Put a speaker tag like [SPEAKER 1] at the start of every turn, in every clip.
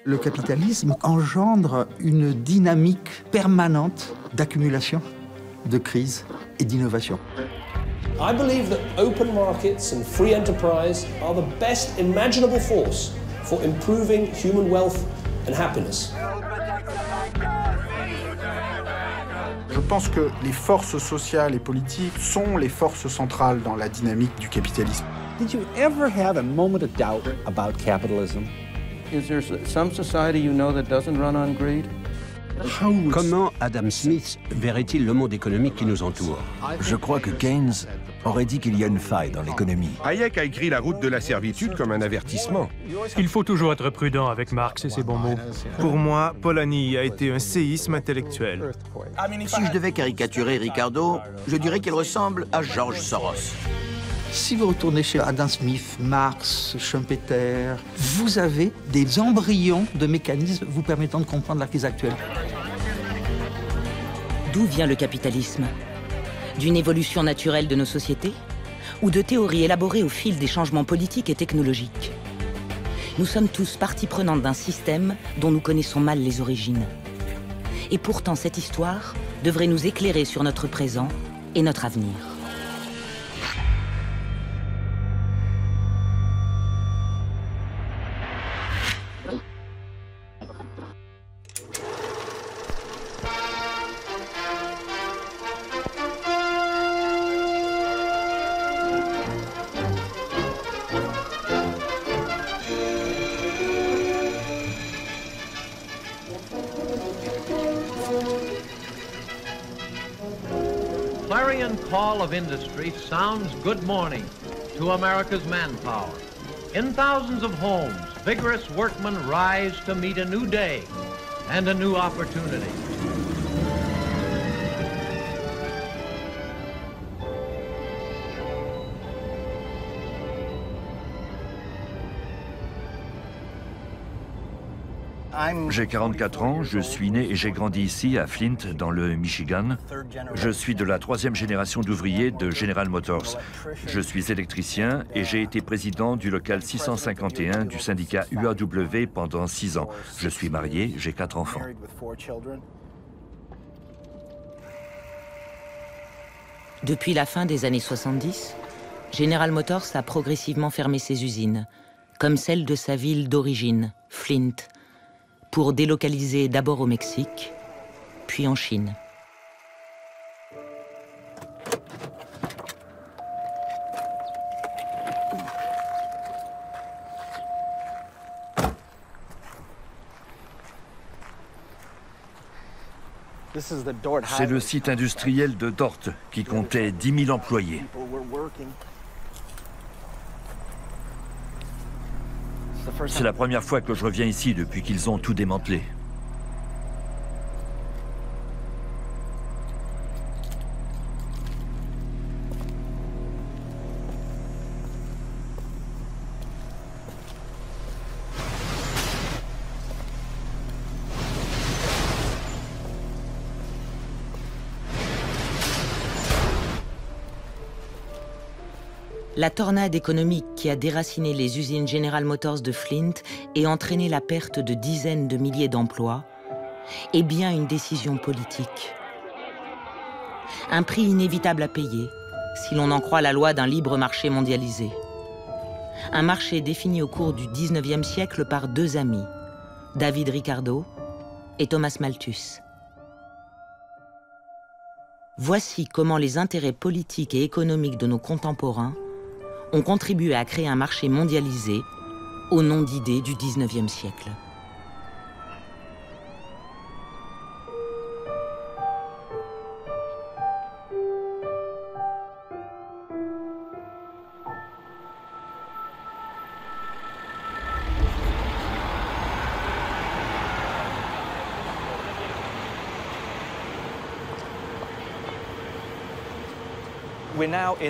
[SPEAKER 1] Le capitalisme engendre une dynamique permanente d'accumulation, de crise et d'innovation.
[SPEAKER 2] I believe that open markets and free enterprise are the best imaginable force for improving human wealth and happiness.
[SPEAKER 3] Je pense que les forces sociales et politiques sont les forces centrales dans la dynamique du capitalisme.
[SPEAKER 4] Did you ever have a moment of doubt about capitalism?
[SPEAKER 5] Is there some society you know that doesn't run on greed?
[SPEAKER 6] Comment Adam Smith verrait-il le monde économique qui nous entoure?
[SPEAKER 7] Je crois que Keynes aurait dit qu'il y a une faille dans l'économie.
[SPEAKER 8] Hayek a écrit La route de la servitude comme un avertissement.
[SPEAKER 9] Il faut toujours être prudent avec Marx et ses bons mots. Pour moi, Polanyi a été un séisme intellectuel.
[SPEAKER 10] Si je devais caricaturer Ricardo, je dirais qu'il ressemble à George Soros.
[SPEAKER 1] Si vous retournez chez Adam Smith, Marx, Schumpeter, vous avez des embryons de mécanismes vous permettant de comprendre la crise actuelle.
[SPEAKER 11] D'où vient le capitalisme? D'une évolution naturelle de nos sociétés? Ou de théories élaborées au fil des changements politiques et technologiques? Nous sommes tous partie prenante d'un système dont nous connaissons mal les origines. Et pourtant, cette histoire devrait nous éclairer sur notre présent et notre avenir.
[SPEAKER 12] Clarion call of industry sounds good morning to America's manpower. In thousands of homes, vigorous workmen rise to meet a new day and a new opportunity.
[SPEAKER 7] J'ai 44 ans, je suis né et j'ai grandi ici, à Flint, dans le Michigan. Je suis de la 3e génération d'ouvriers de General Motors. Je suis électricien et j'ai été président du local 651 du syndicat UAW pendant 6 ans. Je suis marié, j'ai 4 enfants.
[SPEAKER 11] Depuis la fin des années 70, General Motors a progressivement fermé ses usines, comme celle de sa ville d'origine, Flint, pour délocaliser d'abord au Mexique, puis en Chine.
[SPEAKER 7] C'est le site industriel de Dort, qui comptait 10 000 employés. C'est la première fois que je reviens ici depuis qu'ils ont tout démantelé.
[SPEAKER 11] La tornade économique qui a déraciné les usines General Motors de Flint et entraîné la perte de dizaines de milliers d'emplois est bien une décision politique. Un prix inévitable à payer, si l'on en croit la loi d'un libre marché mondialisé. Un marché défini au cours du 19e siècle par 2 amis, David Ricardo et Thomas Malthus. Voici comment les intérêts politiques et économiques de nos contemporains ont contribué à créer un marché mondialisé au nom d'idées du 19e siècle.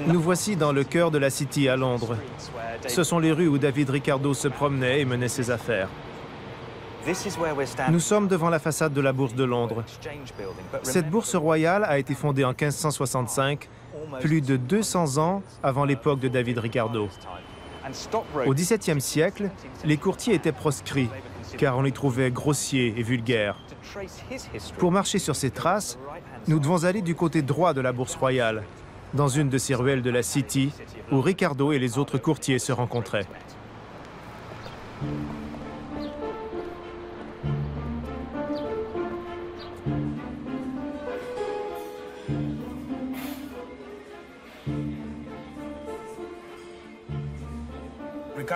[SPEAKER 9] Nous voici dans le cœur de la City à Londres. Ce sont les rues où David Ricardo se promenait et menait ses affaires. Nous sommes devant la façade de la Bourse de Londres. Cette bourse royale a été fondée en 1565, plus de 200 ans avant l'époque de David Ricardo. Au XVIIe siècle, les courtiers étaient proscrits, car on les trouvait grossiers et vulgaires. Pour marcher sur ces traces, nous devons aller du côté droit de la Bourse royale, dans une de ces ruelles de la City, où Ricardo et les autres courtiers se rencontraient.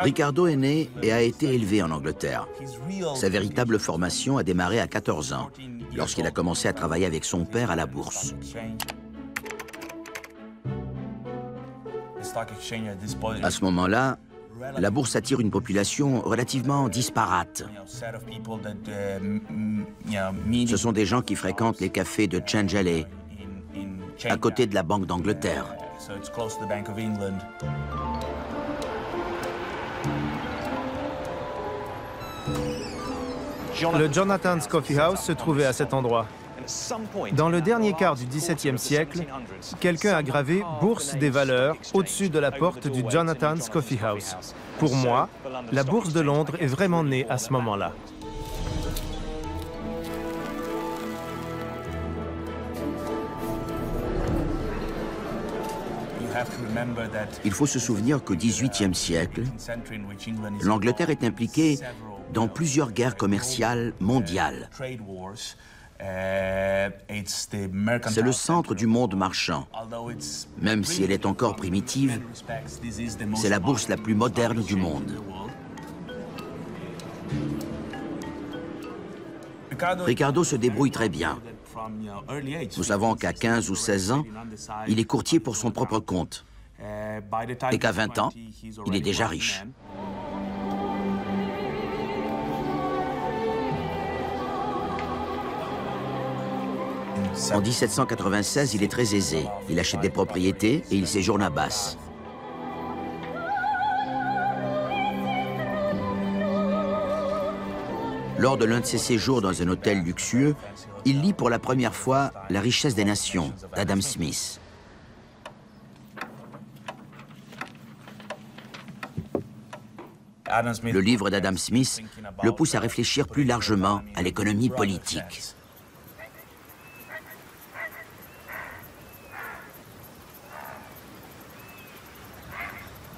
[SPEAKER 10] Ricardo est né et a été élevé en Angleterre. Sa véritable formation a démarré à 14 ans, lorsqu'il a commencé à travailler avec son père à la bourse. À ce moment-là, la bourse attire une population relativement disparate. Ce sont des gens qui fréquentent les cafés de Change Alley, à côté de la Banque d'Angleterre.
[SPEAKER 9] Le Jonathan's Coffee House se trouvait à cet endroit. Dans le dernier quart du XVIIe siècle, quelqu'un a gravé « Bourse des valeurs » au-dessus de la porte du Jonathan's Coffee House. Pour moi, la Bourse de Londres est vraiment née à ce moment-là.
[SPEAKER 10] Il faut se souvenir qu'au XVIIIe siècle, l'Angleterre est impliquée dans plusieurs guerres commerciales mondiales. C'est le centre du monde marchand. Même si elle est encore primitive, c'est la bourse la plus moderne du monde. Ricardo se débrouille très bien. Nous savons qu'à 15 ou 16 ans, il est courtier pour son propre compte. Et qu'à 20 ans, il est déjà riche. En 1796, il est très aisé. Il achète des propriétés et il séjourne à Bath. Lors de l'un de ses séjours dans un hôtel luxueux, il lit pour la première fois « La richesse des nations » d'Adam Smith. Le livre d'Adam Smith le pousse à réfléchir plus largement à l'économie politique.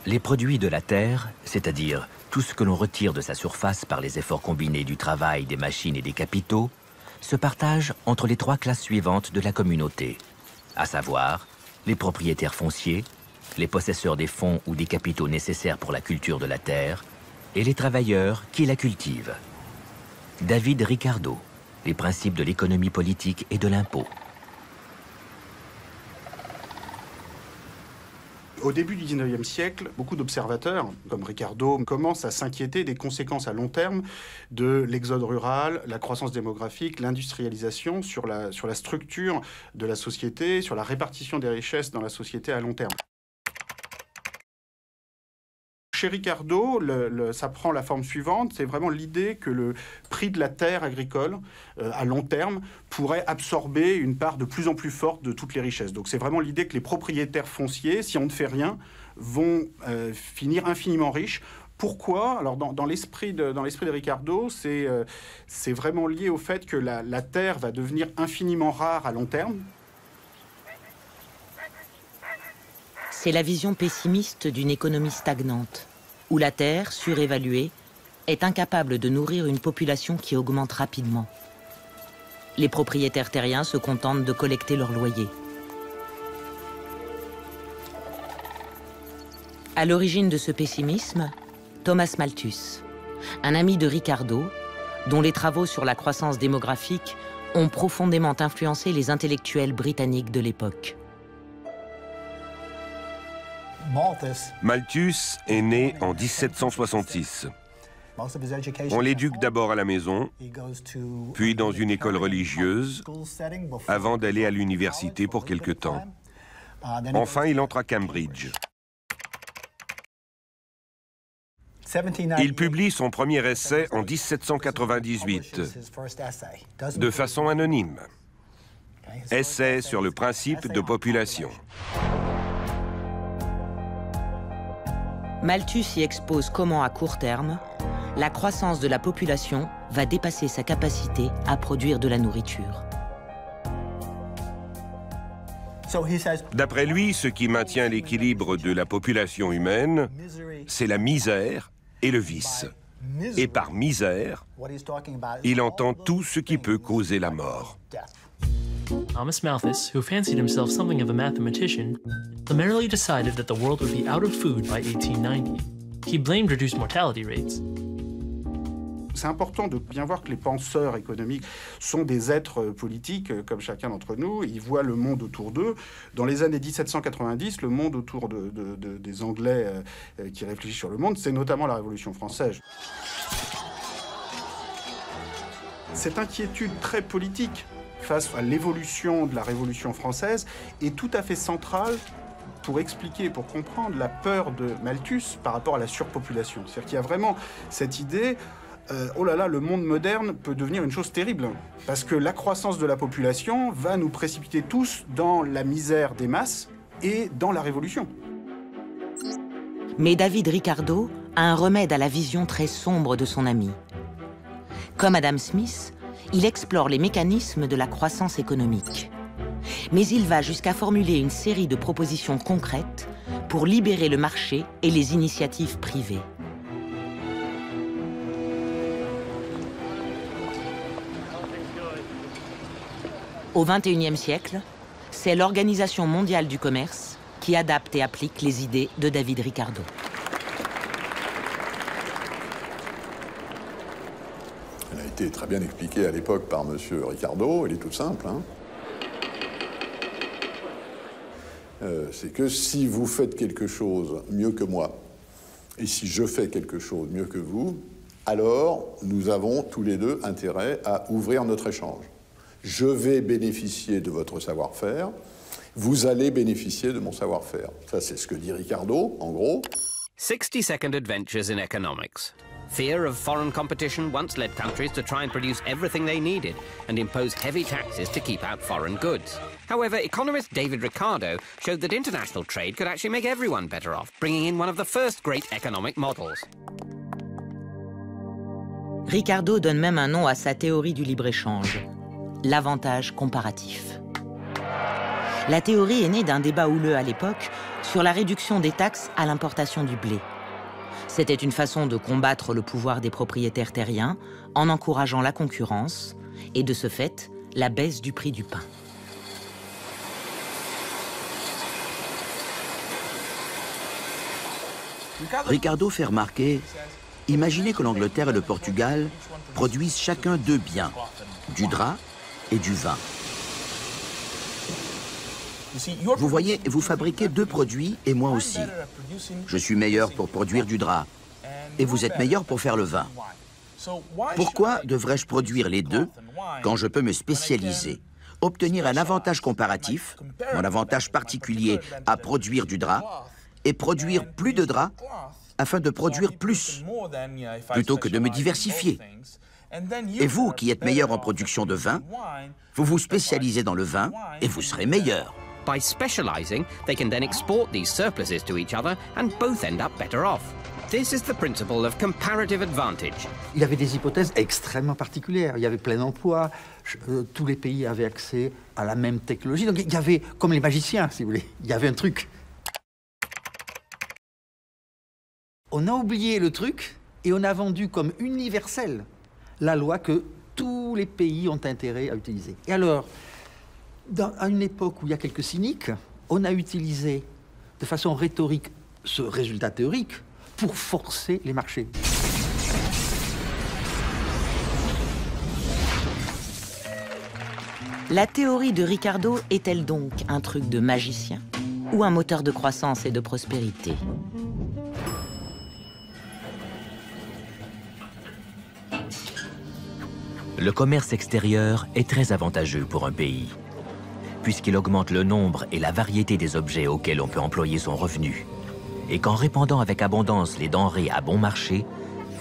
[SPEAKER 13] Les produits de la terre, c'est-à-dire tout ce que l'on retire de sa surface par les efforts combinés du travail, des machines et des capitaux, se partagent entre les trois classes suivantes de la communauté, à savoir les propriétaires fonciers, les possesseurs des fonds ou des capitaux nécessaires pour la culture de la terre, et les travailleurs qui la cultivent. David Ricardo, les principes de l'économie politique et de l'impôt.
[SPEAKER 3] Au début du XIXe siècle, beaucoup d'observateurs, comme Ricardo, commencent à s'inquiéter des conséquences à long terme de l'exode rural, la croissance démographique, l'industrialisation sur la structure de la société, sur la répartition des richesses dans la société à long terme. Chez Ricardo, ça prend la forme suivante, c'est vraiment l'idée que le prix de la terre agricole, à long terme, pourrait absorber une part de plus en plus forte de toutes les richesses. Donc c'est vraiment l'idée que les propriétaires fonciers, si on ne fait rien, vont finir infiniment riches. Pourquoi? Alors dans l'esprit de Ricardo, c'est vraiment lié au fait que la terre va devenir infiniment rare à long terme.
[SPEAKER 11] C'est la vision pessimiste d'une économie stagnante, où la terre, surévaluée, est incapable de nourrir une population qui augmente rapidement. Les propriétaires terriens se contentent de collecter leur loyer. À l'origine de ce pessimisme, Thomas Malthus, un ami de Ricardo, dont les travaux sur la croissance démographique ont profondément influencé les intellectuels britanniques de l'époque.
[SPEAKER 8] Malthus est né en 1766. On l'éduque d'abord à la maison, puis dans une école religieuse, avant d'aller à l'université pour quelque temps. Enfin, il entre à Cambridge. Il publie son premier essai en 1798, de façon anonyme. Essai sur le principe de population.
[SPEAKER 11] Malthus y expose comment, à court terme, la croissance de la population va dépasser sa capacité à produire de la nourriture.
[SPEAKER 8] D'après lui, ce qui maintient l'équilibre de la population humaine, c'est la misère et le vice. Et par misère, il entend tout ce qui peut causer la mort.
[SPEAKER 14] Thomas Malthus, who fancied himself something of a mathematician, summarily decided that the world would be out of food by 1890. He blamed reduced mortality rates.
[SPEAKER 3] C'est important de bien voir que les penseurs économiques sont des êtres politiques, comme chacun d'entre nous. Ils voient le monde autour d'eux. Dans les années 1790, le monde autour des Anglais qui réfléchissent sur le monde, c'est notamment la Révolution française. Cette inquiétude très politique face à l'évolution de la Révolution française est tout à fait centrale pour expliquer, pour comprendre la peur de Malthus par rapport à la surpopulation. C'est-à-dire qu'il y a vraiment cette idée, oh là là, le monde moderne peut devenir une chose terrible, parce que la croissance de la population va nous précipiter tous dans la misère des masses et dans la Révolution.
[SPEAKER 11] Mais David Ricardo a un remède à la vision très sombre de son ami. Comme Adam Smith, il explore les mécanismes de la croissance économique. Mais il va jusqu'à formuler une série de propositions concrètes pour libérer le marché et les initiatives privées. Au XXIe siècle, c'est l'Organisation mondiale du commerce qui adapte et applique les idées de David Ricardo.
[SPEAKER 15] Elle a été très bien expliquée à l'époque par M. Ricardo. Elle est toute simple. C'est que si vous faites quelque chose mieux que moi, et si je fais quelque chose mieux que vous, alors nous avons tous les deux intérêt à ouvrir notre échange. Je vais bénéficier de votre savoir-faire, vous allez bénéficier de mon savoir-faire. Ça, c'est ce que dit Ricardo, en gros.
[SPEAKER 16] 60-second adventures in economics. Fear of foreign competition once led countries to try and produce everything they needed and impose heavy taxes to keep out foreign goods. However, economist David Ricardo showed that international trade could actually make everyone better off, bringing in one of the first great economic models.
[SPEAKER 11] Ricardo donne même un nom à sa théorie du libre-échange, l'avantage comparatif. La théorie est née d'un débat houleux à l'époque sur la réduction des taxes à l'importation du blé. C'était une façon de combattre le pouvoir des propriétaires terriens en encourageant la concurrence et, de ce fait, la baisse du prix du pain.
[SPEAKER 10] Ricardo fait remarquer, imaginez que l'Angleterre et le Portugal produisent chacun deux biens, du drap et du vin. Vous voyez, vous fabriquez deux produits et moi aussi. Je suis meilleur pour produire du drap et vous êtes meilleur pour faire le vin. Pourquoi devrais-je produire les deux quand je peux me spécialiser, obtenir un avantage comparatif, mon avantage particulier à produire du drap, et produire plus de drap afin de produire plus, plutôt que de me diversifier? Et vous, qui êtes meilleur en production de vin, vous vous spécialisez dans le vin et vous serez meilleur.
[SPEAKER 16] By specializing, they can then export these surpluses to each other and both end up better off. This is the principle of comparative advantage.
[SPEAKER 1] Il y avait des hypothèses extrêmement particulières. Il y avait plein emploi, tous les pays avaient accès à la même technologie. Donc il y avait, comme les magiciens, si vous voulez, il y avait un truc. On a oublié le truc et on a vendu comme universelle la loi que tous les pays ont intérêt à utiliser. Et alors, à une époque où il y a quelques cyniques, on a utilisé de façon rhétorique ce résultat théorique pour forcer les marchés.
[SPEAKER 11] La théorie de Ricardo est-elle donc un truc de magicien ou un moteur de croissance et de prospérité?
[SPEAKER 13] Le commerce extérieur est très avantageux pour un pays, puisqu'il augmente le nombre et la variété des objets auxquels on peut employer son revenu. et qu'en répandant avec abondance les denrées à bon marché,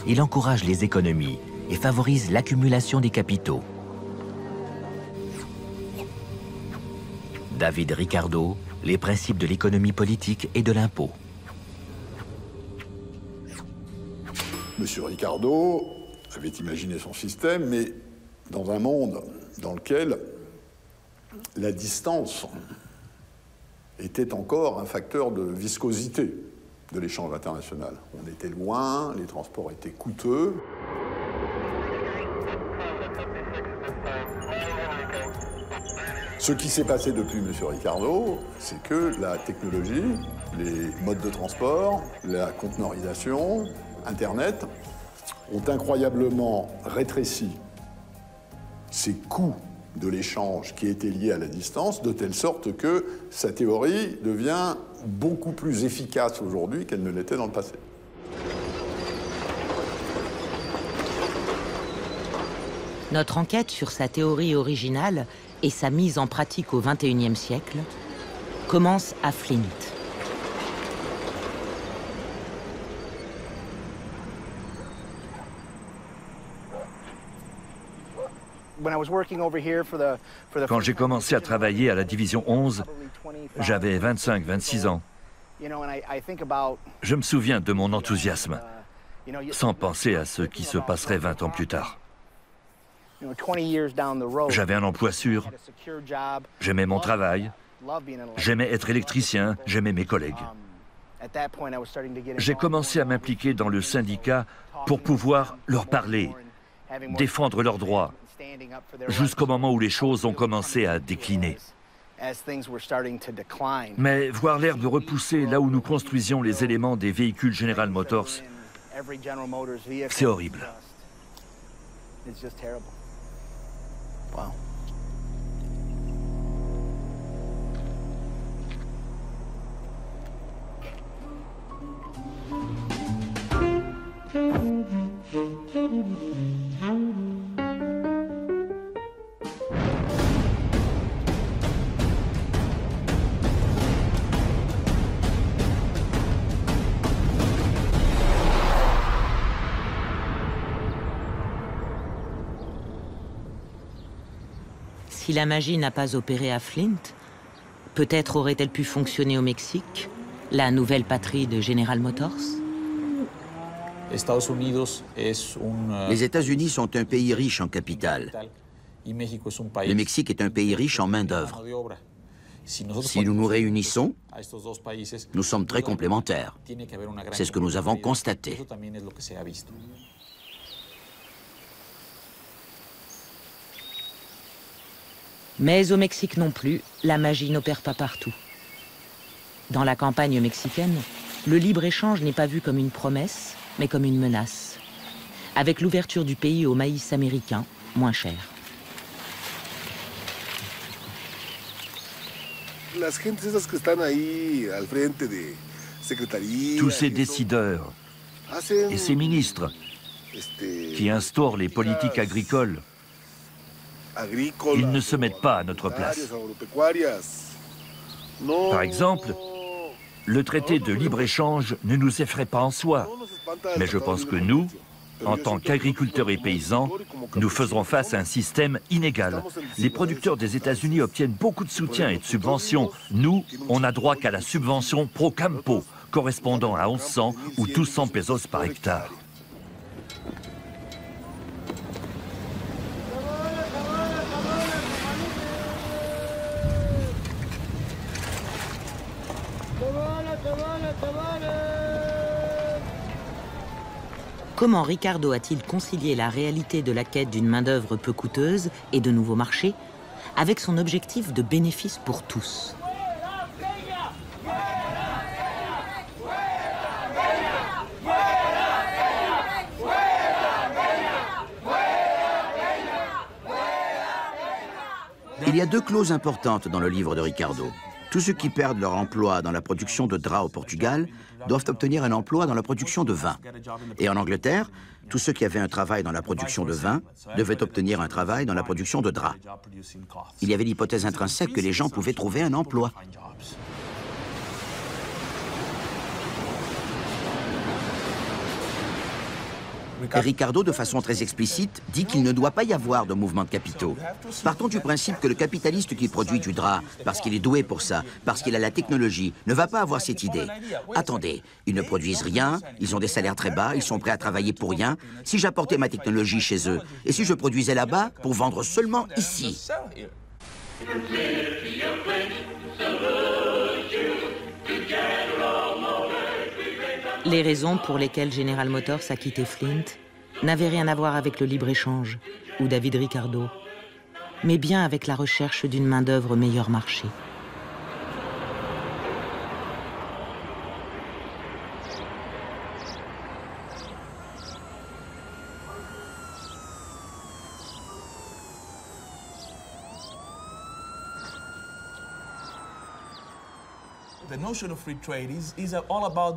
[SPEAKER 13] il encourage les économies et favorise l'accumulation des capitaux. David Ricardo, les principes de l'économie politique et de l'impôt.
[SPEAKER 15] Monsieur Ricardo avait imaginé son système, mais dans un monde dans lequel la distance était encore un facteur de viscosité de l'échange international. On était loin, les transports étaient coûteux. Ce qui s'est passé depuis M. Ricardo, c'est que la technologie, les modes de transport, la conteneurisation, Internet, ont incroyablement rétréci ces coûts de l'échange qui étaient liés à la distance, de telle sorte que sa théorie devient beaucoup plus efficace aujourd'hui qu'elle ne l'était dans le passé.
[SPEAKER 11] Notre enquête sur sa théorie originale et sa mise en pratique au XXIe siècle commence à Flint.
[SPEAKER 7] Quand j'ai commencé à travailler à la division 11, j'avais 25-26 ans. Je me souviens de mon enthousiasme, sans penser à ce qui se passerait 20 ans plus tard. J'avais un emploi sûr, j'aimais mon travail, j'aimais être électricien, j'aimais mes collègues. J'ai commencé à m'impliquer dans le syndicat pour pouvoir leur parler, défendre leurs droits, jusqu'au moment où les choses ont commencé à décliner. Mais voir l'herbe repousser là où nous construisions les éléments des véhicules General Motors, c'est horrible.
[SPEAKER 17] Wow.
[SPEAKER 11] Si la magie n'a pas opéré à Flint, peut-être aurait-elle pu fonctionner au Mexique, la nouvelle patrie de General Motors?
[SPEAKER 10] Les États-Unis sont un pays riche en capital. Le Mexique est un pays riche en main-d'œuvre. Si nous nous réunissons, nous sommes très complémentaires. C'est ce que nous avons constaté.
[SPEAKER 11] Mais au Mexique non plus, la magie n'opère pas partout. Dans la campagne mexicaine, le libre-échange n'est pas vu comme une promesse, mais comme une menace. Avec l'ouverture du pays au maïs américain, moins cher.
[SPEAKER 7] Tous ces décideurs et ces ministres qui instaurent les politiques agricoles, ils ne se mettent pas à notre place. Par exemple, le traité de libre-échange ne nous effraie pas en soi, mais je pense que nous, en tant qu'agriculteurs et paysans, nous faisons face à un système inégal. Les producteurs des États-Unis obtiennent beaucoup de soutien et de subventions. Nous, on n'a droit qu'à la subvention pro campo, correspondant à 1100 ou 1200 pesos par hectare.
[SPEAKER 11] Comment Ricardo a-t-il concilié la réalité de la quête d'une main-d'œuvre peu coûteuse et de nouveaux marchés avec son objectif de bénéfice pour tous?
[SPEAKER 10] Il y a deux clauses importantes dans le livre de Ricardo. Tous ceux qui perdent leur emploi dans la production de draps au Portugal doivent obtenir un emploi dans la production de vin. Et en Angleterre, tous ceux qui avaient un travail dans la production de vin devaient obtenir un travail dans la production de draps. Il y avait l'hypothèse intrinsèque que les gens pouvaient trouver un emploi. Ricardo, de façon très explicite, dit qu'il ne doit pas y avoir de mouvement de capitaux. Partons du principe que le capitaliste qui produit du drap, parce qu'il est doué pour ça, parce qu'il a la technologie, ne va pas avoir cette idée. Attendez, ils ne produisent rien, ils ont des salaires très bas, ils sont prêts à travailler pour rien. Si j'apportais ma technologie chez eux, et si je produisais là-bas pour vendre seulement ici?
[SPEAKER 11] Les raisons pour lesquelles General Motors a quitté Flint n'avaient rien à voir avec le libre-échange ou David Ricardo, mais bien avec la recherche d'une main-d'œuvre meilleur marché.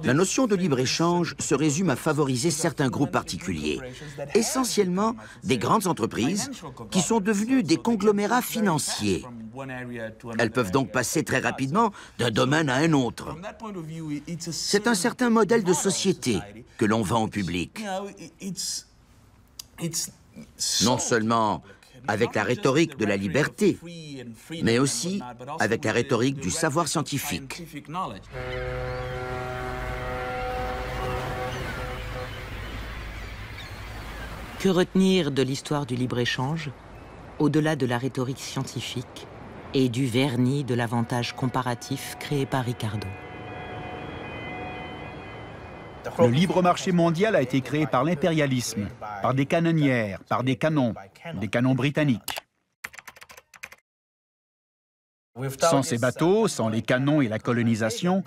[SPEAKER 10] La notion de libre-échange se résume à favoriser certains groupes particuliers, essentiellement des grandes entreprises qui sont devenues des conglomérats financiers. Elles peuvent donc passer très rapidement d'un domaine à un autre. C'est un certain modèle de société que l'on vend au public. Non seulement avec la rhétorique de la liberté, mais aussi avec la rhétorique du savoir scientifique.
[SPEAKER 11] Que retenir de l'histoire du libre-échange, au-delà de la rhétorique scientifique et du vernis de l'avantage comparatif créé par Ricardo?
[SPEAKER 18] Le libre marché mondial a été créé par l'impérialisme, par des canonnières, par des canons britanniques. Sans ces bateaux, sans les canons et la colonisation,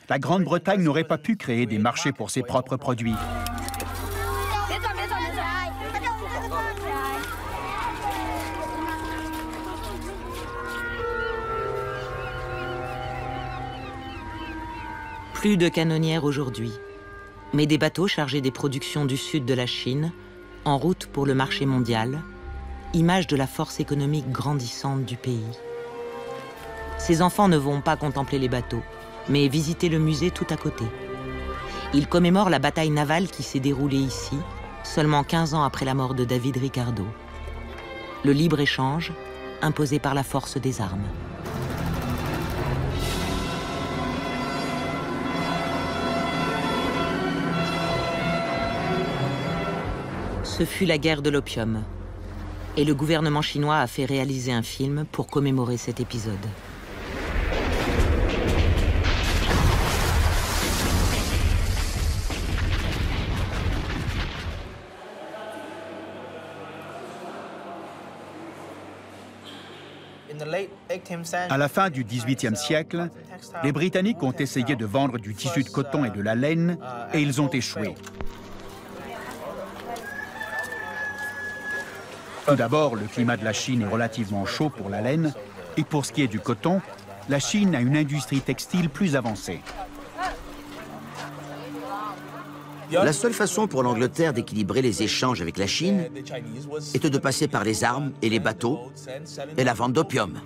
[SPEAKER 18] la Grande-Bretagne n'aurait pas pu créer des marchés pour ses propres produits.
[SPEAKER 11] Plus de canonnières aujourd'hui, mais des bateaux chargés des productions du sud de la Chine, en route pour le marché mondial, image de la force économique grandissante du pays. Ces enfants ne vont pas contempler les bateaux, mais visiter le musée tout à côté. Ils commémorent la bataille navale qui s'est déroulée ici, seulement 15 ans après la mort de David Ricardo. Le libre-échange imposé par la force des armes. Ce fut la guerre de l'opium. Et le gouvernement chinois a fait réaliser un film pour commémorer cet épisode.
[SPEAKER 18] À la fin du XVIIIe siècle, les Britanniques ont essayé de vendre du tissu de coton et de la laine, et ils ont échoué. Tout d'abord, le climat de la Chine est relativement chaud pour la laine, et pour ce qui est du coton, la Chine a une industrie textile plus avancée.
[SPEAKER 10] La seule façon pour l'Angleterre d'équilibrer les échanges avec la Chine était de passer par les armes et les bateaux et la vente d'opium.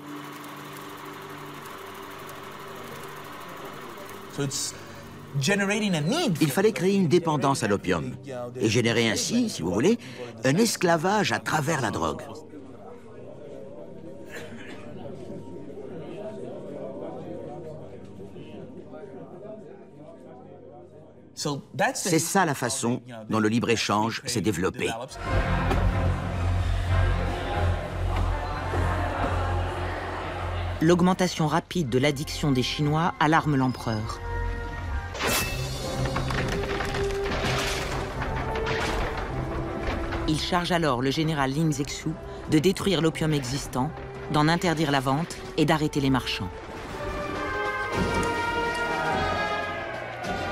[SPEAKER 10] Il fallait créer une dépendance à l'opium et générer ainsi, si vous voulez, un esclavage à travers la drogue. C'est ça la façon dont le libre-échange s'est développé.
[SPEAKER 11] L'augmentation rapide de l'addiction des Chinois alarme l'empereur. Il charge alors le général Lin Zexu de détruire l'opium existant, d'en interdire la vente et d'arrêter les marchands.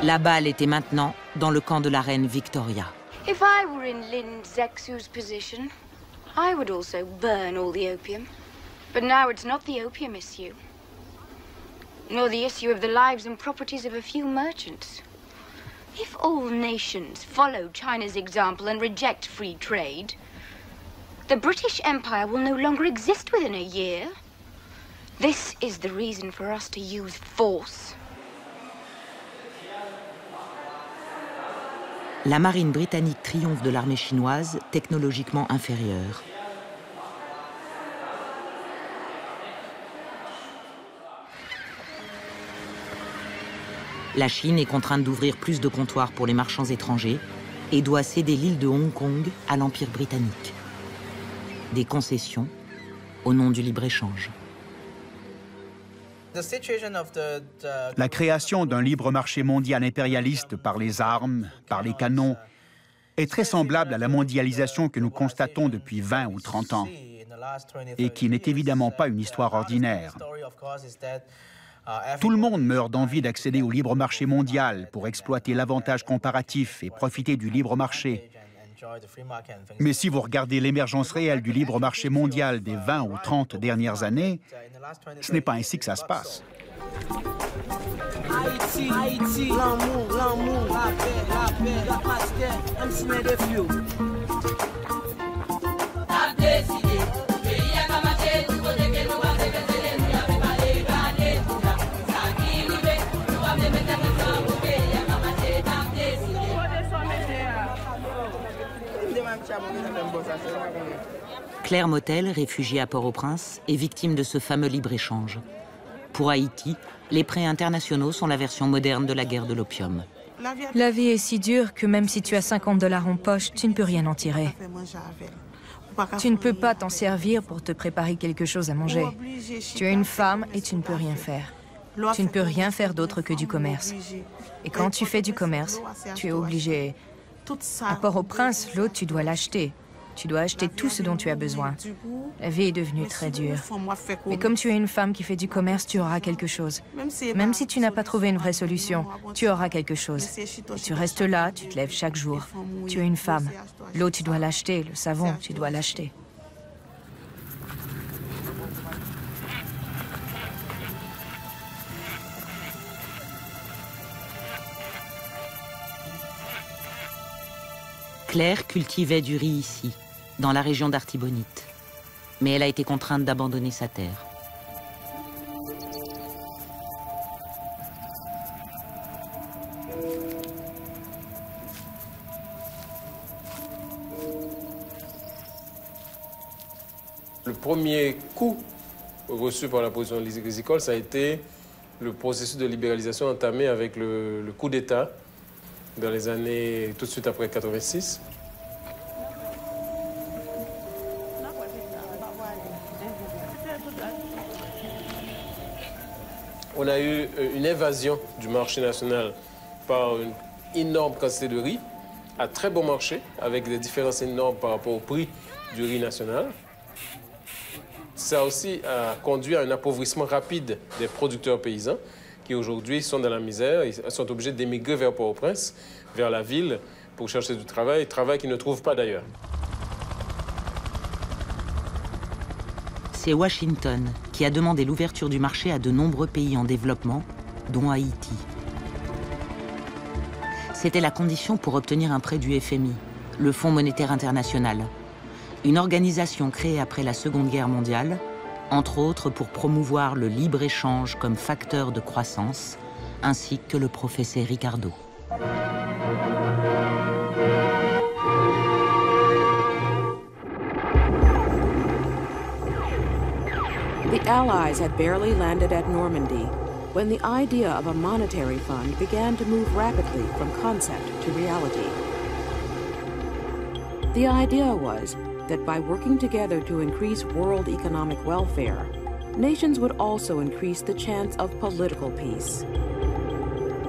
[SPEAKER 11] La balle était maintenant dans le camp de la reine Victoria.
[SPEAKER 19] If I were in Lin Zexu's position, I would also burn all the opium. But now it's not the opium issue, nor the issue of the lives and properties of a few merchants. If all nations follow China's example and reject free trade, the British Empire will no longer exist within a year. This is the reason for us to use force.
[SPEAKER 11] la marine britannique triomphe de l'armée chinoise, technologiquement inférieure. La Chine est contrainte d'ouvrir plus de comptoirs pour les marchands étrangers et doit céder l'île de Hong Kong à l'Empire britannique. Des concessions au nom du libre-échange.
[SPEAKER 18] La création d'un libre marché mondial impérialiste par les armes, par les canons, est très semblable à la mondialisation que nous constatons depuis 20 ou 30 ans et qui n'est évidemment pas une histoire ordinaire. Tout le monde meurt d'envie d'accéder au libre marché mondial pour exploiter l'avantage comparatif et profiter du libre marché. Mais si vous regardez l'émergence réelle du libre marché mondial des 20 ou 30 dernières années, ce n'est pas ainsi que ça se passe.
[SPEAKER 11] Claire Motel, réfugiée à Port-au-Prince, est victime de ce fameux libre-échange. Pour Haïti, les prêts internationaux sont la version moderne de la guerre de l'opium.
[SPEAKER 20] La vie est si dure que même si tu as 50 $ en poche, tu ne peux rien en tirer. Tu ne peux pas t'en servir pour te préparer quelque chose à manger. Tu es une femme et tu ne peux rien faire. Tu ne peux rien faire d'autre que du commerce. Et quand tu fais du commerce, tu es obligé. À Port-au-Prince, l'eau, tu dois l'acheter. Tu dois acheter tout ce dont tu as besoin. La vie est devenue très dure. Mais comme tu es une femme qui fait du commerce, tu auras quelque chose. Même si tu n'as pas trouvé une vraie solution, tu auras quelque chose. Et tu restes là, tu te lèves chaque jour. Tu es une femme. L'eau, tu dois l'acheter. Le savon, tu dois l'acheter.
[SPEAKER 11] Claire cultivait du riz ici, dans la région d'Artibonite. Mais elle a été contrainte d'abandonner sa terre.
[SPEAKER 21] Le premier coup reçu par la position agricole, ça a été le processus de libéralisation entamé avec le coup d'État dans les années tout de suite après 86. On a eu une invasion du marché national par une énorme quantité de riz à très bon marché, avec des différences énormes par rapport au prix du riz national. Ça aussi a conduit à un appauvrissement rapide des producteurs paysans qui aujourd'hui sont dans la misère, ils sont obligés d'émigrer vers Port-au-Prince, vers la ville, pour chercher du travail qu'ils ne trouvent pas d'ailleurs.
[SPEAKER 11] C'est Washington qui a demandé l'ouverture du marché à de nombreux pays en développement, dont Haïti. C'était la condition pour obtenir un prêt du FMI, le Fonds monétaire international, une organisation créée après la Seconde Guerre mondiale, entre autres pour promouvoir le libre-échange comme facteur de croissance, ainsi que le professeur Ricardo.
[SPEAKER 22] The Allies had barely landed at Normandy when the idea of a monetary fund began to move rapidly from concept to reality. The idea was that by working together to increase world economic welfare, nations would also increase the chance of political peace.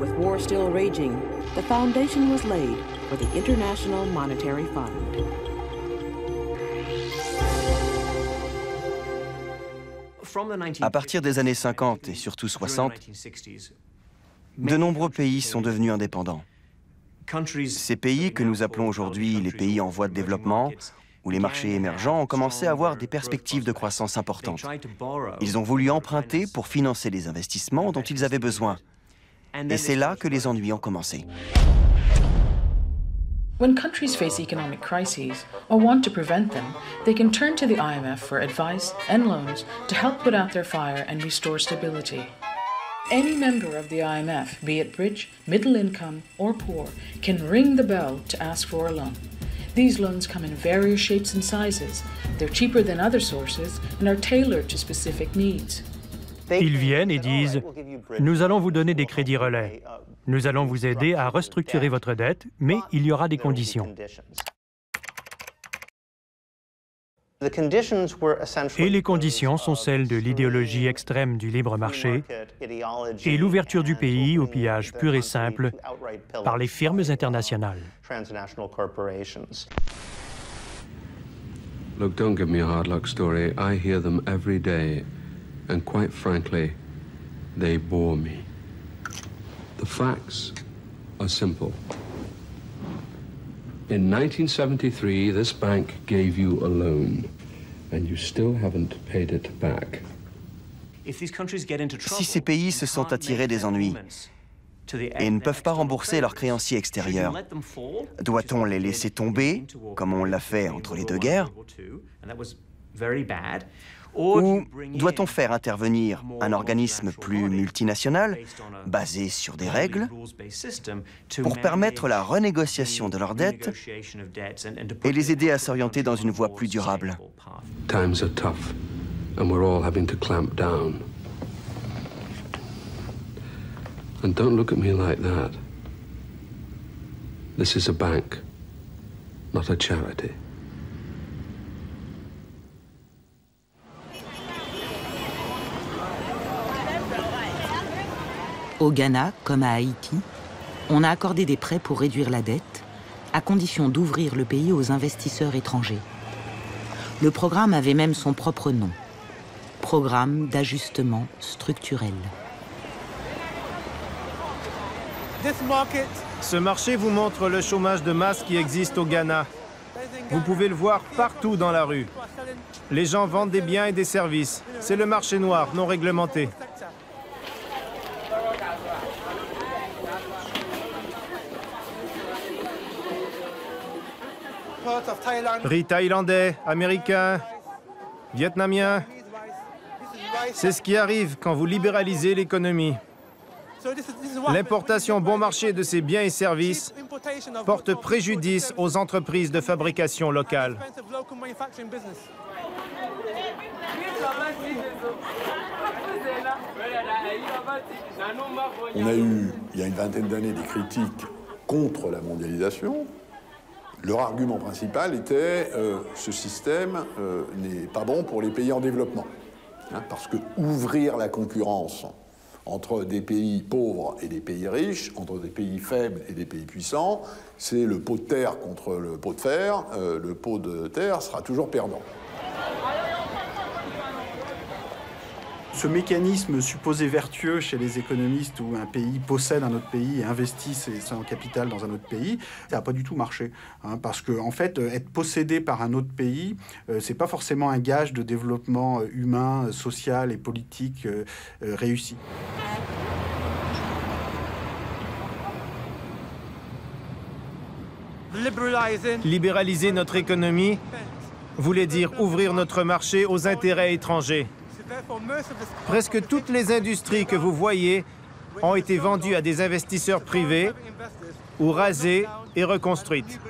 [SPEAKER 22] With war still raging, the foundation was laid for the International Monetary Fund.
[SPEAKER 23] À partir des années 50 et surtout 60, de nombreux pays sont devenus indépendants. Ces pays que nous appelons aujourd'hui les pays en voie de développement, où les marchés émergents ont commencé à avoir des perspectives de croissance importantes. Ils ont voulu emprunter pour financer les investissements dont ils avaient besoin. Et c'est là que les ennuis ont commencé.
[SPEAKER 24] When countries face economic crises or want to prevent them, they can turn to the IMF for advice and loans to help put out their fire and restore stability. Any member of the IMF, be it rich, middle income, or poor, can ring the bell to ask for a loan. These loans come in various shapes and sizes. They're cheaper than other sources and are tailored to specific needs.
[SPEAKER 2] Ils viennent et disent « Nous allons vous donner des crédits relais. Nous allons vous aider à restructurer votre dette, mais il y aura des conditions. » Et les conditions sont celles de l'idéologie extrême du libre marché et l'ouverture du pays au pillage pur et simple par les firmes internationales.
[SPEAKER 4] Look, don't give me a hard luck story. I hear them every day, and quite frankly, they bore me. The facts are simple. In 1973, this bank gave you a loan, and you still haven't paid it back.
[SPEAKER 23] Si ces pays se sont attirés des ennuis et ne peuvent pas rembourser leurs créanciers extérieurs, doit-on les laisser tomber, comme on l'a fait entre les deux guerres? Ou doit-on faire intervenir un organisme plus multinational, basé sur des règles, pour permettre la renégociation de leurs dettes et les aider à s'orienter dans une voie plus durable?
[SPEAKER 4] Times are tough, and we're all having to clamp down. And don't look at me like that. This is a bank, not a charity.
[SPEAKER 11] Au Ghana, comme à Haïti, on a accordé des prêts pour réduire la dette, à condition d'ouvrir le pays aux investisseurs étrangers. Le programme avait même son propre nom, Programme d'ajustement structurel.
[SPEAKER 9] Ce marché vous montre le chômage de masse qui existe au Ghana. Vous pouvez le voir partout dans la rue. Les gens vendent des biens et des services. C'est le marché noir non réglementé. Riz thaïlandais, américain, vietnamien. C'est ce qui arrive quand vous libéralisez l'économie. L'importation bon marché de ces biens et services porte préjudice aux entreprises de fabrication locale.
[SPEAKER 15] On a eu, il y a une vingtaine d'années, des critiques contre la mondialisation. Leur argument principal était ce système n'est pas bon pour les pays en développement. Parce que ouvrir la concurrence entre des pays pauvres et des pays riches, entre des pays faibles et des pays puissants, c'est le pot de terre contre le pot de fer. Le pot de terre sera toujours perdant.
[SPEAKER 3] Ce mécanisme supposé vertueux chez les économistes où un pays possède un autre pays et investit son capital dans un autre pays, ça n'a pas du tout marché. Parce que, en fait, être possédé par un autre pays, c'est pas forcément un gage de développement humain, social et politique réussi.
[SPEAKER 9] Libéraliser notre économie voulait dire ouvrir notre marché aux intérêts étrangers. Presque toutes les industries que vous voyez ont été vendues à des investisseurs privés ou rasées et reconstruites.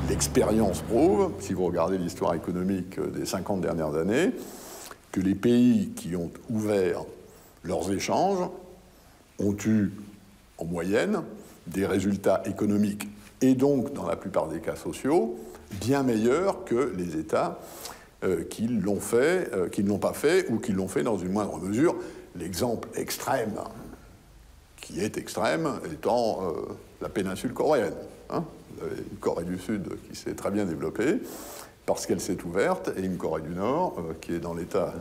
[SPEAKER 15] L'expérience prouve, si vous regardez l'histoire économique des 50 dernières années, que les pays qui ont ouvert leurs échanges ont eu, en moyenne, des résultats économiques et donc, dans la plupart des cas sociaux, bien meilleurs que les États qui ne l'ont pas fait ou qui l'ont fait dans une moindre mesure. L'exemple extrême, qui est extrême, étant la péninsule coréenne. Une Corée du Sud qui s'est très bien développée parce qu'elle s'est ouverte, et une Corée du Nord qui est dans l'état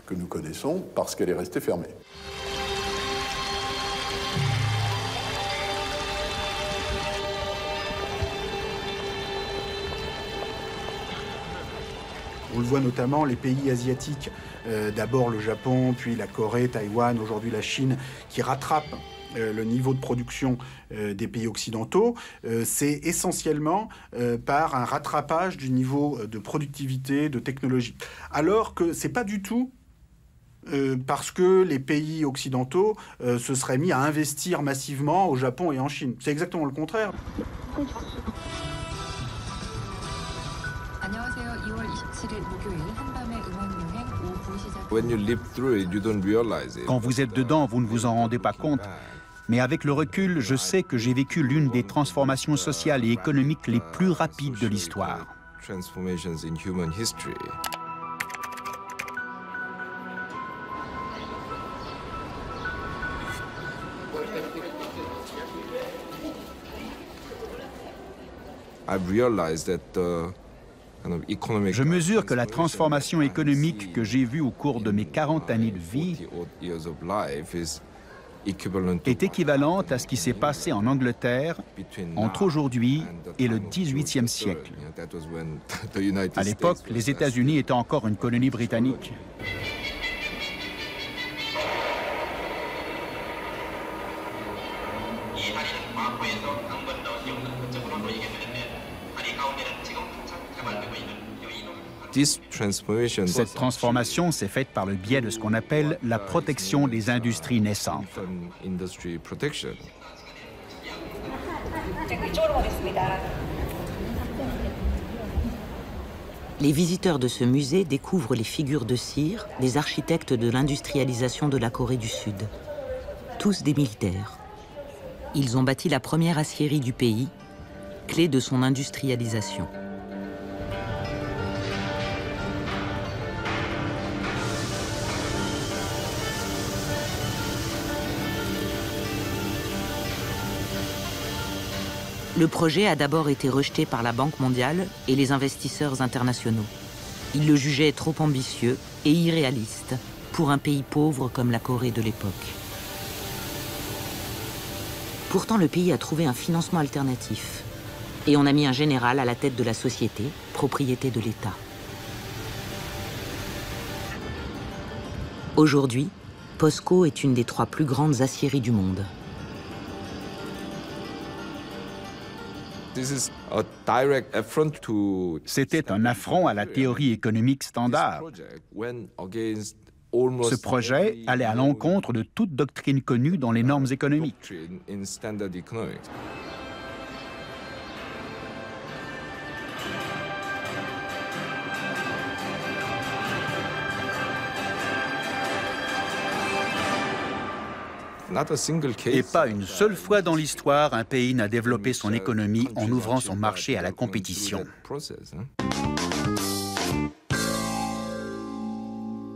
[SPEAKER 15] que nous connaissons parce qu'elle est restée fermée.
[SPEAKER 3] On le voit notamment, les pays asiatiques, d'abord le Japon, puis la Corée, Taïwan, aujourd'hui la Chine, qui rattrapent le niveau de production des pays occidentaux, c'est essentiellement par un rattrapage du niveau de productivité, de technologie. Alors que ce n'est pas du tout parce que les pays occidentaux se seraient mis à investir massivement au Japon et en Chine. C'est exactement le contraire.
[SPEAKER 18] Quand vous êtes dedans, vous ne vous en rendez pas compte. Mais avec le recul, je sais que j'ai vécu l'une des transformations sociales et économiques les plus rapides de l'histoire. Je mesure que la transformation économique que j'ai vue au cours de mes 40 années de vie est équivalente à ce qui s'est passé en Angleterre entre aujourd'hui et le XVIIIe siècle. À l'époque, les États-Unis étaient encore une colonie britannique. Cette transformation s'est faite par le biais de ce qu'on appelle la protection des industries naissantes.
[SPEAKER 11] Les visiteurs de ce musée découvrent les figures de cire des architectes de l'industrialisation de la Corée du Sud. Tous des militaires. Ils ont bâti la première aciérie du pays, clé de son industrialisation. Le projet a d'abord été rejeté par la Banque mondiale et les investisseurs internationaux. Ils le jugeaient trop ambitieux et irréaliste pour un pays pauvre comme la Corée de l'époque. Pourtant, le pays a trouvé un financement alternatif et on a mis un général à la tête de la société, propriété de l'État. Aujourd'hui, POSCO est une des 3 plus grandes aciéries du monde.
[SPEAKER 18] C'était un affront à la théorie économique standard. Ce projet allait à l'encontre de toute doctrine connue dans les normes économiques. Et pas une seule fois dans l'histoire, un pays n'a développé son économie en ouvrant son marché à la compétition.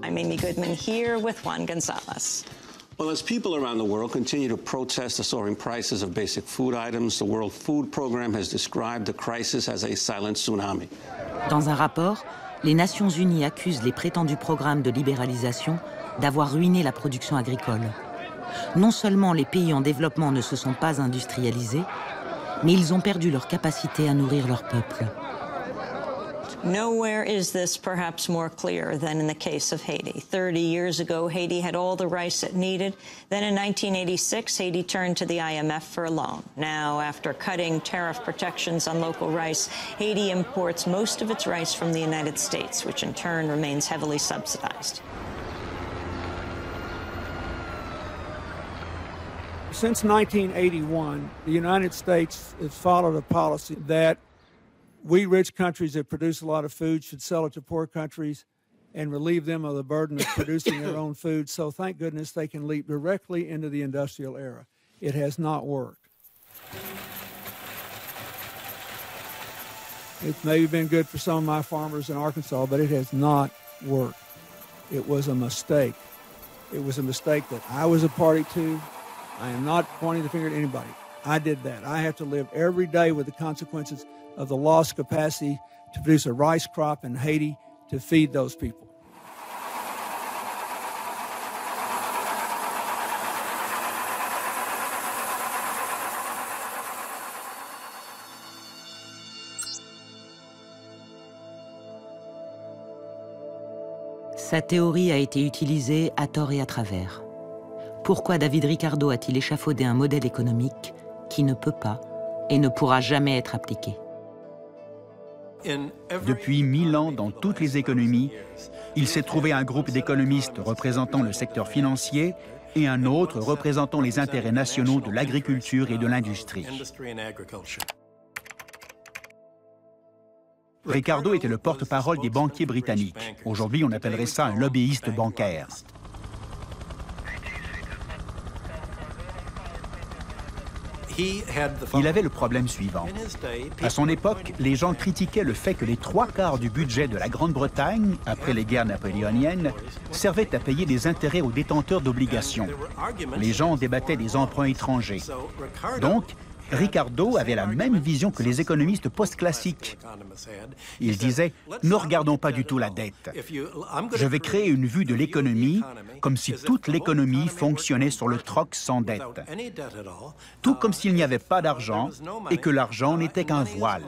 [SPEAKER 5] I'm Amy Goodman here with Juan Gonzalez.
[SPEAKER 6] Well, as people around the world continue to protest the soaring prices of basic food items, the World Food Programme has described the crisis as a silent tsunami.
[SPEAKER 11] Dans un rapport, les Nations Unies accusent les prétendus programmes de libéralisation d'avoir ruiné la production agricole. Non seulement les pays en développement ne se sont pas industrialisés, mais ils ont perdu leur capacité à nourrir leur peuple.
[SPEAKER 5] Nowhere is this perhaps more clear than in the case of Haiti. 30 years ago, Haiti had all the rice it needed. Then in 1986, Haiti turned to the IMF for a loan. Now, after cutting tariff protections on local rice, Haiti imports most of its rice from the United States, which in turn remains heavily subsidized.
[SPEAKER 8] Since 1981, the United States has followed a policy that we rich countries that produce a lot of food should sell it to poor countries and relieve them of the burden of producing their own food. So thank goodness they can leap directly into the industrial era. It has not worked. It's maybe been good for some of my farmers in Arkansas, but it has not worked. It was a mistake. It was a mistake that I was a party to. I am not pointing the finger at anybody. I did that. I have to live every day with the consequences of the lost capacity to produce a rice crop in Haiti to feed those people.
[SPEAKER 11] Sa théorie a été utilisée à tort et à travers. Pourquoi David Ricardo a-t-il échafaudé un modèle économique qui ne peut pas et ne pourra jamais être appliqué?
[SPEAKER 18] Depuis 1000 ans, dans toutes les économies, il s'est trouvé un groupe d'économistes représentant le secteur financier et un autre représentant les intérêts nationaux de l'agriculture et de l'industrie. Ricardo était le porte-parole des banquiers britanniques. Aujourd'hui, on appellerait ça un lobbyiste bancaire. Il avait le problème suivant. À son époque, les gens critiquaient le fait que les 3/4 du budget de la Grande-Bretagne, après les guerres napoléoniennes, servaient à payer des intérêts aux détenteurs d'obligations. Les gens débattaient des emprunts étrangers. Donc, Ricardo avait la même vision que les économistes post-classiques. Il disait « Ne regardons pas du tout la dette. Je vais créer une vue de l'économie comme si toute l'économie fonctionnait sur le troc sans dette. Tout comme s'il n'y avait pas d'argent et que l'argent n'était qu'un voile. »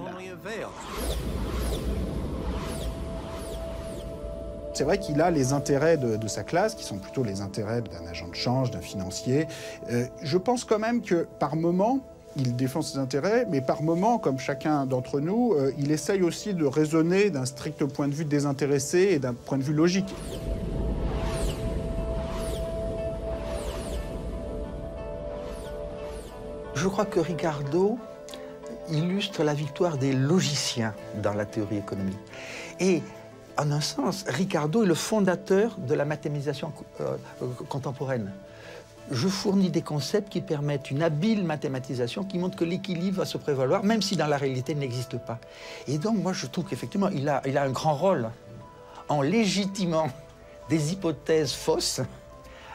[SPEAKER 3] C'est vrai qu'il a les intérêts de sa classe, qui sont plutôt les intérêts d'un agent de change, d'un financier. Je pense quand même que par moment, il défend ses intérêts, mais par moments, comme chacun d'entre nous, il essaye aussi de raisonner d'un strict point de vue désintéressé et d'un point de vue logique.
[SPEAKER 17] Je crois que Ricardo illustre la victoire des logiciens dans la théorie économique. Et en un sens, Ricardo est le fondateur de la mathématisation contemporaine. Je fournis des concepts qui permettent une habile mathématisation qui montre que l'équilibre va se prévaloir, même si dans la réalité il n'existe pas. Et donc moi je trouve qu'effectivement il a un grand rôle en légitimant des hypothèses fausses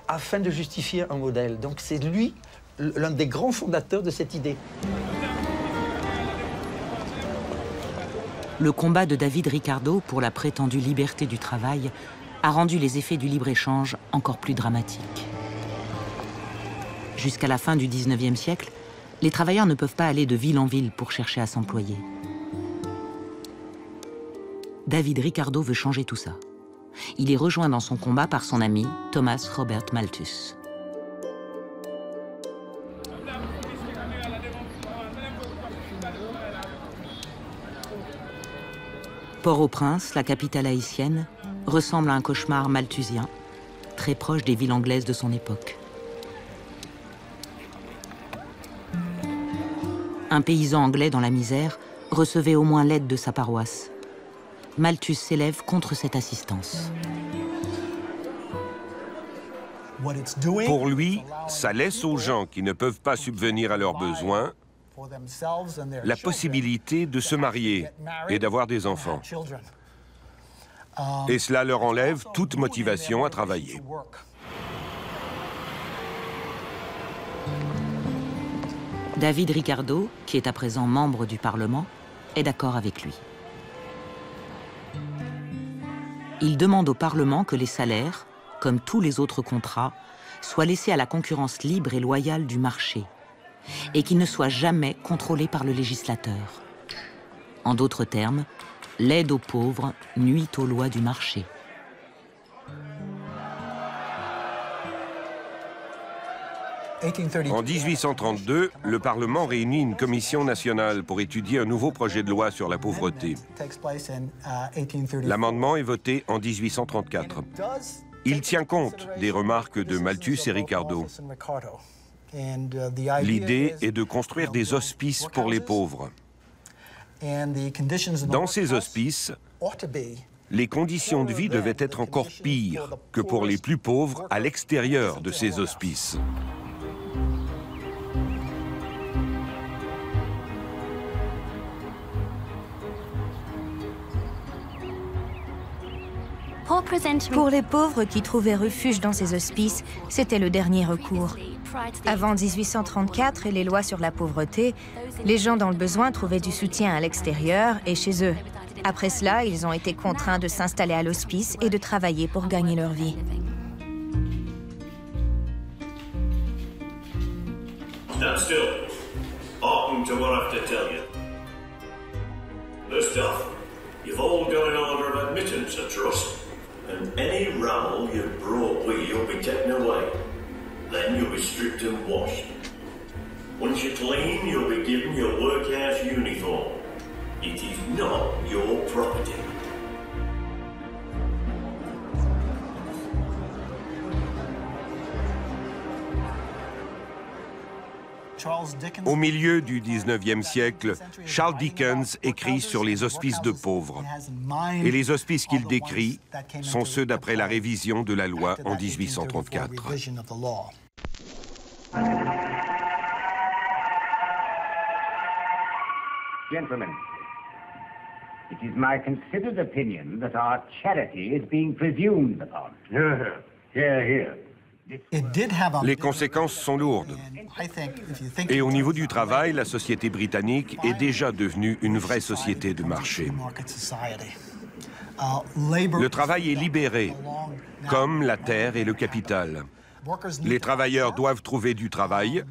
[SPEAKER 17] afin de justifier un modèle. Donc c'est lui l'un des grands fondateurs de cette idée.
[SPEAKER 11] Le combat de David Ricardo pour la prétendue liberté du travail a rendu les effets du libre-échange encore plus dramatiques. Jusqu'à la fin du XIXe siècle, les travailleurs ne peuvent pas aller de ville en ville pour chercher à s'employer. David Ricardo veut changer tout ça. Il est rejoint dans son combat par son ami Thomas Robert Malthus. Port-au-Prince, la capitale haïtienne, ressemble à un cauchemar malthusien, très proche des villes anglaises de son époque. Un paysan anglais dans la misère recevait au moins l'aide de sa paroisse. Malthus s'élève contre cette assistance.
[SPEAKER 1] Pour lui, ça laisse aux gens qui ne peuvent pas subvenir à leurs besoins la possibilité de se marier et d'avoir des enfants. Et cela leur enlève toute motivation à travailler.
[SPEAKER 11] David Ricardo, qui est à présent membre du Parlement, est d'accord avec lui. Il demande au Parlement que les salaires, comme tous les autres contrats, soient laissés à la concurrence libre et loyale du marché et qu'ils ne soient jamais contrôlés par le législateur. En d'autres termes, l'aide aux pauvres nuit aux lois du marché.
[SPEAKER 1] En 1832, le Parlement réunit une commission nationale pour étudier un nouveau projet de loi sur la pauvreté. L'amendement est voté en 1834. Il tient compte des remarques de Malthus et Ricardo. L'idée est de construire des hospices pour les pauvres. Dans ces hospices, les conditions de vie devaient être encore pires que pour les plus pauvres à l'extérieur de ces hospices.
[SPEAKER 20] Pour les pauvres qui trouvaient refuge dans ces hospices, c'était le dernier recours. Avant 1834 et les lois sur la pauvreté, les gens dans le besoin trouvaient du soutien à l'extérieur et chez eux. Après cela, ils ont été contraints de s'installer à l'hospice et de travailler pour gagner leur vie.
[SPEAKER 12] Stand still. Hearken to what I have to tell you. First off, you've all got an order of admittance, I trust. And any rabble you've brought with you'll be taken away. Then you'll be stripped and washed. Once you're clean, you'll be given your workhouse uniform. It is not your property.
[SPEAKER 1] Au milieu du 19e siècle, Charles Dickens écrit sur les hospices de pauvres. Et les hospices qu'il décrit sont ceux d'après la révision de la loi en 1834.
[SPEAKER 7] Gentlemen, it is my considered opinion that our charity is being presumed upon. Hear, hear.
[SPEAKER 1] Les conséquences sont lourdes. Et au niveau du travail, la société britannique est déjà devenue une vraie société de marché. Le travail est libéré, comme la terre et le capital. Les travailleurs doivent trouver du travail.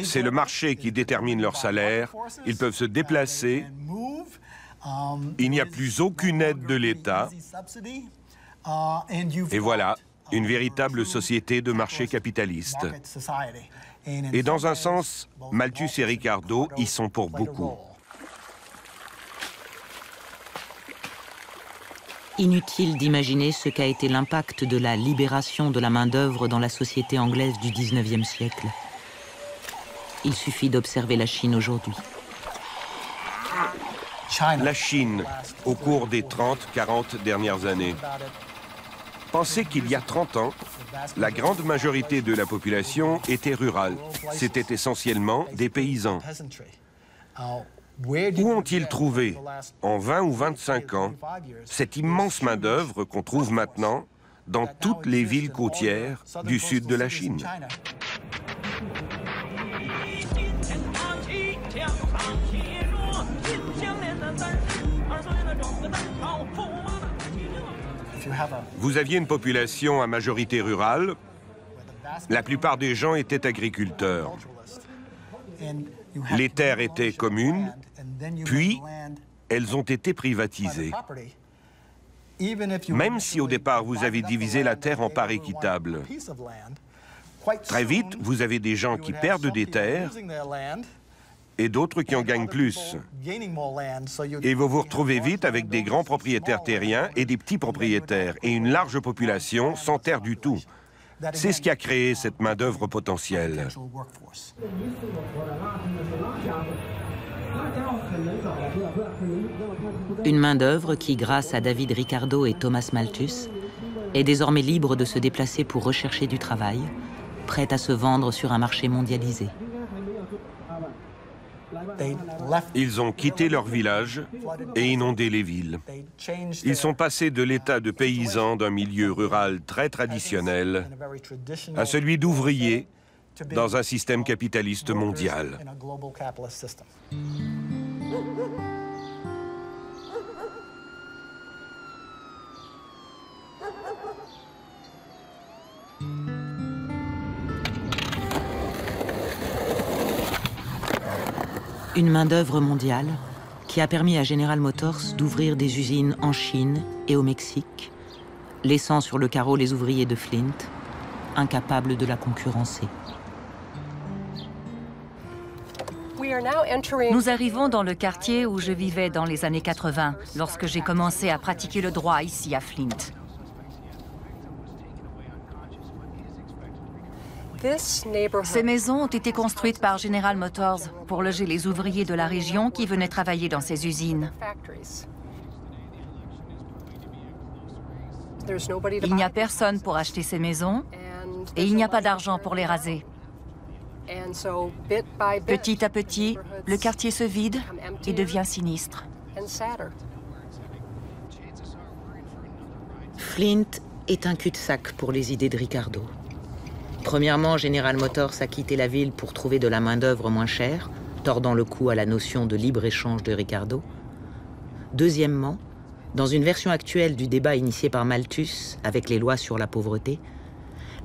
[SPEAKER 1] C'est le marché qui détermine leur salaire. Ils peuvent se déplacer. Il n'y a plus aucune aide de l'État. Et voilà, une véritable société de marché capitaliste. Et dans un sens, Malthus et Ricardo y sont pour beaucoup.
[SPEAKER 11] Inutile d'imaginer ce qu'a été l'impact de la libération de la main-d'œuvre dans la société anglaise du XIXe siècle. Il suffit d'observer la Chine aujourd'hui.
[SPEAKER 1] La Chine, au cours des 30-40 dernières années. Pensez qu'il y a 30 ans, la grande majorité de la population était rurale. C'était essentiellement des paysans. Où ont-ils trouvé, en 20 ou 25 ans, cette immense main-d'œuvre qu'on trouve maintenant dans toutes les villes côtières du sud de la Chine? Vous aviez une population à majorité rurale. La plupart des gens étaient agriculteurs. Les terres étaient communes, puis elles ont été privatisées. Même si au départ vous avez divisé la terre en parts équitables, très vite vous avez des gens qui perdent des terres et d'autres qui en gagnent plus. Et vous vous retrouvez vite avec des grands propriétaires terriens et des petits propriétaires, et une large population sans terre du tout. C'est ce qui a créé cette main-d'œuvre potentielle.
[SPEAKER 11] Une main-d'œuvre qui, grâce à David Ricardo et Thomas Malthus, est désormais libre de se déplacer pour rechercher du travail, prête à se vendre sur un marché mondialisé.
[SPEAKER 1] Ils ont quitté leur village et inondé les villes. Ils sont passés de l'état de paysans d'un milieu rural très traditionnel à celui d'ouvriers dans un système capitaliste mondial.
[SPEAKER 11] Une main-d'œuvre mondiale qui a permis à General Motors d'ouvrir des usines en Chine et au Mexique, laissant sur le carreau les ouvriers de Flint, incapables de la concurrencer.
[SPEAKER 13] Nous arrivons dans le quartier où je vivais dans les années 80, lorsque j'ai commencé à pratiquer le droit ici à Flint. Ces maisons ont été construites par General Motors pour loger les ouvriers de la région qui venaient travailler dans ces usines. Il n'y a personne pour acheter ces maisons et il n'y a pas d'argent pour les raser. Petit à petit, le quartier se vide et devient sinistre.
[SPEAKER 11] Flint est un cul-de-sac pour les idées de Ricardo. Premièrement, General Motors a quitté la ville pour trouver de la main-d'œuvre moins chère, tordant le cou à la notion de libre-échange de Ricardo. Deuxièmement, dans une version actuelle du débat initié par Malthus avec les lois sur la pauvreté,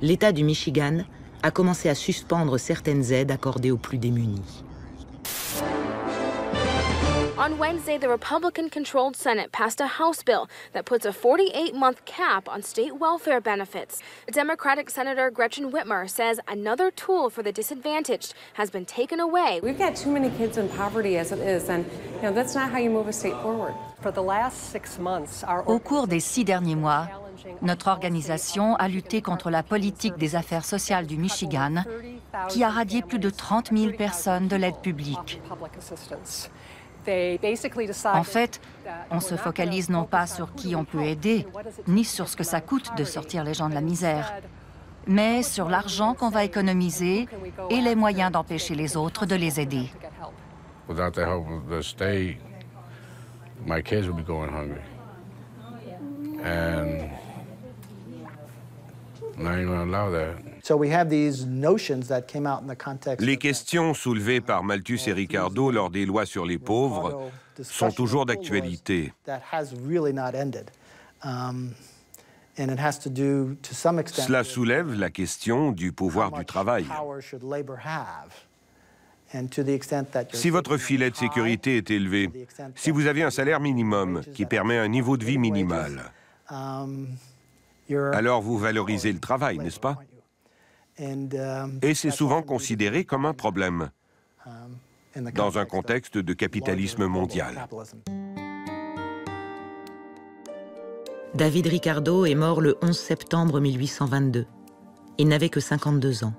[SPEAKER 11] l'État du Michigan a commencé à suspendre certaines aides accordées aux plus démunis.
[SPEAKER 10] On Wednesday, the Republican-controlled Senate passed a House bill that puts a 48-month cap on state welfare benefits. Democratic Senator Gretchen Whitmer says another tool for the disadvantaged has been taken away.
[SPEAKER 14] We've got too many kids in poverty as it is, and that's not how you move a state forward.
[SPEAKER 13] Au cours des 6 derniers mois, notre organisation a lutté contre la politique des affaires sociales du Michigan, qui a radié plus de 30 000 personnes de l'aide publique. En fait, on se focalise non pas sur qui on peut aider, ni sur ce que ça coûte de sortir les gens de la misère, mais sur l'argent qu'on va économiser et les moyens d'empêcher les autres de les aider.
[SPEAKER 16] Without the help of the state, my kids would be going hungry. And I'm not even going to allow that.
[SPEAKER 1] Les questions soulevées par Malthus et Ricardo lors des lois sur les pauvres sont toujours d'actualité. Cela soulève la question du pouvoir du travail. Si votre filet de sécurité est élevé, si vous avez un salaire minimum qui permet un niveau de vie minimal, alors vous valorisez le travail, n'est-ce pas? Et c'est souvent considéré comme un problème dans un contexte de capitalisme mondial.
[SPEAKER 11] David Ricardo est mort le 11 septembre 1822. Il n'avait que 52 ans.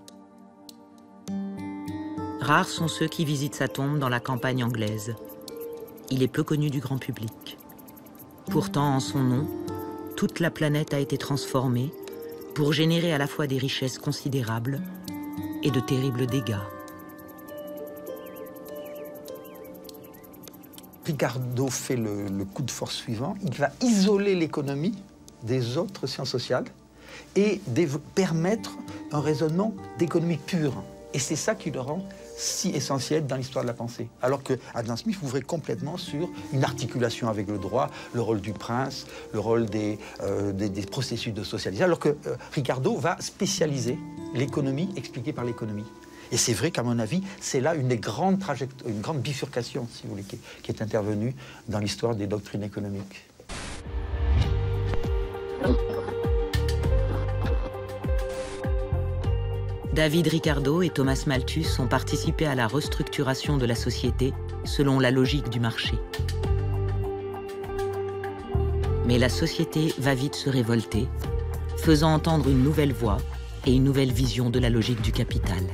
[SPEAKER 11] Rares sont ceux qui visitent sa tombe dans la campagne anglaise. Il est peu connu du grand public. Pourtant, en son nom, toute la planète a été transformée pour générer à la fois des richesses considérables et de terribles dégâts.
[SPEAKER 17] Ricardo fait le coup de force suivant. Il va isoler l'économie des autres sciences sociales et permettre un raisonnement d'économie pure. Et c'est ça qui le rend si essentiel dans l'histoire de la pensée. Alors que Adam Smith ouvrait complètement sur une articulation avec le droit, le rôle du prince, le rôle des processus de socialisation, alors que Ricardo va spécialiser l'économie expliquée par l'économie. Et c'est vrai qu'à mon avis, c'est là une grande bifurcation, si vous voulez, qui est intervenue dans l'histoire des doctrines économiques.
[SPEAKER 11] David Ricardo et Thomas Malthus ont participé à la restructuration de la société selon la logique du marché. Mais la société va vite se révolter, faisant entendre une nouvelle voix et une nouvelle vision de la logique du capital.